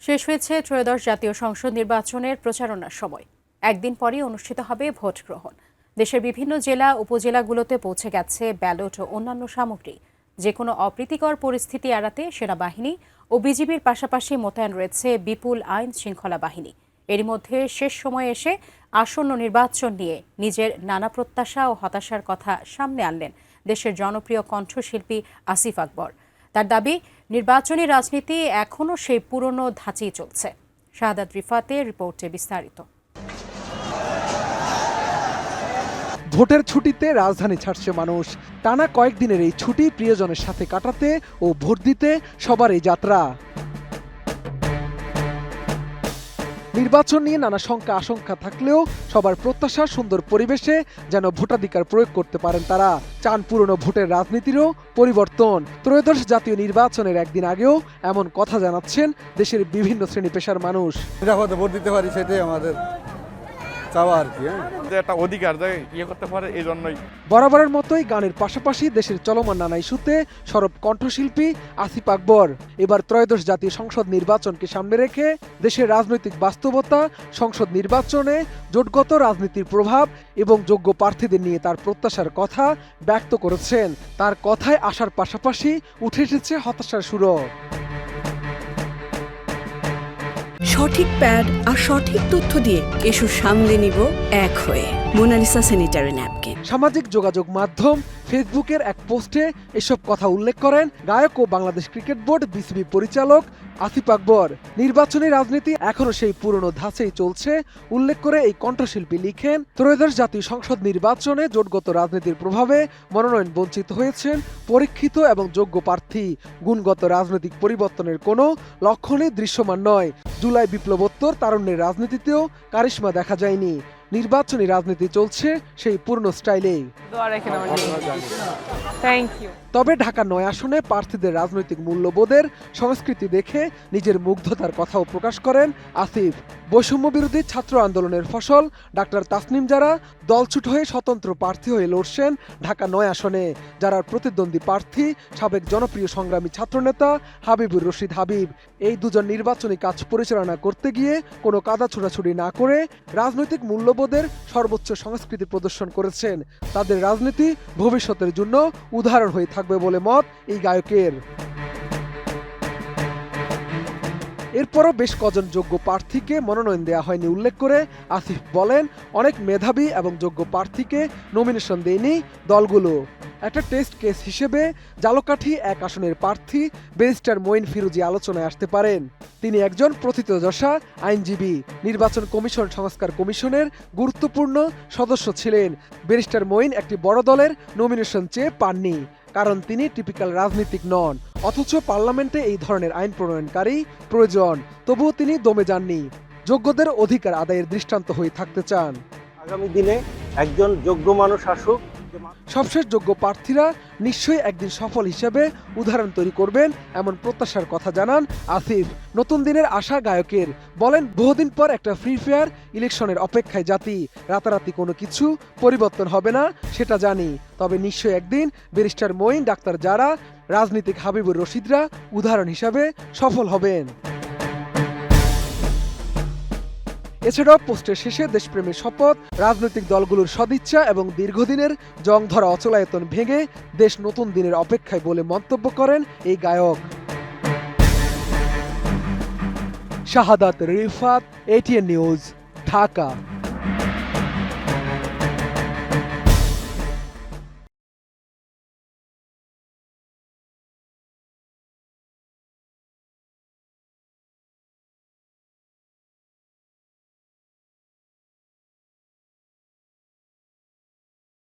শেষ হয়েছে ত্রয়োদশ জাতীয় সংসদ নির্বাচনের প্রচারণার সময়। একদিন পরই অনুষ্ঠিত হবে ভোট গ্রহণ। দেশের বিভিন্ন জেলা উপজেলাগুলোতে পৌঁছে গেছে ব্যালট ও অন্যান্য সামগ্রী। যে কোনো অপ্রীতিকর পরিস্থিতি এড়াতে সেনাবাহিনী ও বিজিবির পাশাপাশি মোতায়েন রয়েছে বিপুল আইন শৃঙ্খলা বাহিনী। এরই মধ্যে শেষ সময়ে এসে আসন্ন নির্বাচন নিয়ে নিজের নানা প্রত্যাশা ও হতাশার কথা সামনে আনলেন দেশের জনপ্রিয় কণ্ঠশিল্পী আসিফ আকবর। তার দাবি, নির্বাচনী রাজনীতি এখনও সেই পুরনো ধাঁচেই চলছে। শাহাদাত রিফাতের রিপোর্টে বিস্তারিত। ভোটের ছুটিতে রাজধানী ছাড়ছে মানুষ। টানা কয়েকদিনের এই ছুটি প্রিয়জনের সাথে কাটাতে ও ভোট দিতে সবার এই যাত্রা। নির্বাচন নিয়ে নানা শঙ্কা আশঙ্কা থাকলেও সবার প্রত্যাশা সুন্দর পরিবেশে যেন ভোটাধিকার প্রয়োগ করতে পারেন তারা। চান পুরনো ভোটের রাজনীতিরও পরিবর্তন। ত্রয়োদশ জাতীয় নির্বাচনের একদিন আগেও এমন কথা জানাচ্ছেন দেশের বিভিন্ন শ্রেণী পেশার মানুষ। নিরাপদে ভোট দিতে পারি, সেটাই আমাদের চাওয়া আর কি। একটা অধিকার করতে পারে, এই জন্যই। বরাবরের মতোই গানের পাশাপাশি দেশের চলমান নানা ইস্যুতে সরব কণ্ঠশিল্পী আসিফ আকবর। এবার ত্রয়োদশ জাতীয় সংসদ নির্বাচনকে সামনে রেখে দেশের রাজনৈতিক বাস্তবতা, সংসদ নির্বাচনে জোটগত রাজনীতির প্রভাব এবং যোগ্য প্রার্থীদের নিয়ে তার প্রত্যাশার কথা ব্যক্ত করেছেন। তার কথায় আসার পাশাপাশি উঠে এসেছে হতাশার সুরও। সঠিক প্যাড আর সঠিক তথ্য দিয়ে কেশু সামলে নিব এক হয়ে। Monalisa sanitary napkin. সামাজিক যোগাযোগ মাধ্যম ফেসবুকের এক পোস্টে এসব কথা উল্লেখ করেন গায়ক ও বাংলাদেশ ক্রিকেট বোর্ড বিসিবি পরিচালক আসিফ আকবর। নির্বাচনী রাজনীতি এখনো সেই পুরনো ধাঁচেই চলছে উল্লেখ করে এই কণ্ঠশিল্পী লিখেন, ত্রয়োদশ জাতীয় সংসদ নির্বাচনে জোটগত রাজনীতির প্রভাবে মনোনয়ন বঞ্চিত হয়েছেন পরীক্ষিত এবং যোগ্য প্রার্থী। গুণগত রাজনৈতিক পরিবর্তনের কোনো লক্ষণই দৃশ্যমান নয়। জুলাই বিপ্লবোত্তর তারুণ্যের রাজনীতিতেও কারিশমা দেখা যায়নি। নির্বাচনী রাজনীতি চলছে সেই পূর্ণ স্টাইলেই। তবে ঢাকা ৯ আসনে প্রার্থীদের রাজনৈতিক মূল্যবোধের সংস্কৃতি দেখে নিজের মুগ্ধতার কথাও প্রকাশ করেন আসিফ। বৈষম্য বিরোধী ছাত্র আন্দোলনের ফসল ডাক্তার তাসনিম যারা দলছুট হয়ে স্বতন্ত্র প্রার্থী হয়ে লড়ছেন ঢাকা ৯ আসনে। যারা প্রতিদ্বন্দ্বী প্রার্থী সাবেক জনপ্রিয় সংগ্রামী ছাত্রনেতা হাবিবুর রশিদ হাবিব। এই দুজন নির্বাচনী কাজ পরিচালনা করতে গিয়ে কোনো কাদা ছোড়াছুড়ি না করে রাজনৈতিক মূল্যবোধের সর্বোচ্চ সংস্কৃতি প্রদর্শন করেছেন। তাদের রাজনীতি ভবিষ্যতের জন্য উদাহরণ হয়ে থাকবে বলে মত এই গায়কের। এরপরও বেশ কজন যোগ্য প্রার্থীকে মনোনয়ন দেওয়া হয়নি উল্লেখ করে আসিফ বলেন, অনেক মেধাবী এবং যোগ্য প্রার্থীকে নমিনেশন দেয়নি দলগুলো। একটা টেস্ট কেস হিসেবে ঝালকাঠি ১ আসনের প্রার্থী ব্যারিস্টার মঈন ফিরোজী আলোচনায় আসতে পারেন। তিনি একজন প্রথিতযশা আইনজীবী, নির্বাচন কমিশন সংস্কার কমিশনের গুরুত্বপূর্ণ সদস্য ছিলেন। ব্যারিস্টার মঈন একটি বড় দলের নমিনেশন চেয়ে পাননি, কারণ তিনি টিপিক্যাল রাজনীতিক নন। অথচ পার্লামেন্টে এই ধরনের আইন প্রণয়নকারী প্রয়োজন, তবুও তিনি দমে যাননি। যোগ্যদের অধিকার আদায়ের দৃষ্টান্ত হয়ে থাকতে চান। আগামী দিনে একজন যোগ্য মানুষ আসুক। সবশেষ যোগ্য প্রার্থীরা নিশ্চয়ই একদিন সফল হিসেবে উদাহরণ তৈরি করবেন এমন প্রত্যাশার কথা জানান আসিফ। নতুন দিনের আশা গায়কের বলেন, বহুদিন পর একটা ফ্রি ফেয়ার ইলেকশনের অপেক্ষায় জাতি। রাতারাতি কোনো কিছু পরিবর্তন হবে না সেটা জানি, তবে নিশ্চয়ই একদিন ব্যারিস্টার মঈন, ডাক্তার যারা, রাজনীতিক হাবিবুর রশিদরা উদাহরণ হিসাবে সফল হবেন। এছাড়াও পোস্টের শেষে দেশপ্রেমের শপথ, রাজনৈতিক দলগুলোর সদিচ্ছা এবং দীর্ঘদিনের জং ধরা অচলায়তন ভেঙে দেশ নতুন দিনের অপেক্ষায় বলে মন্তব্য করেন এই গায়ক। শাহাদাত রিফাত, এটিএন নিউজ, ঢাকা।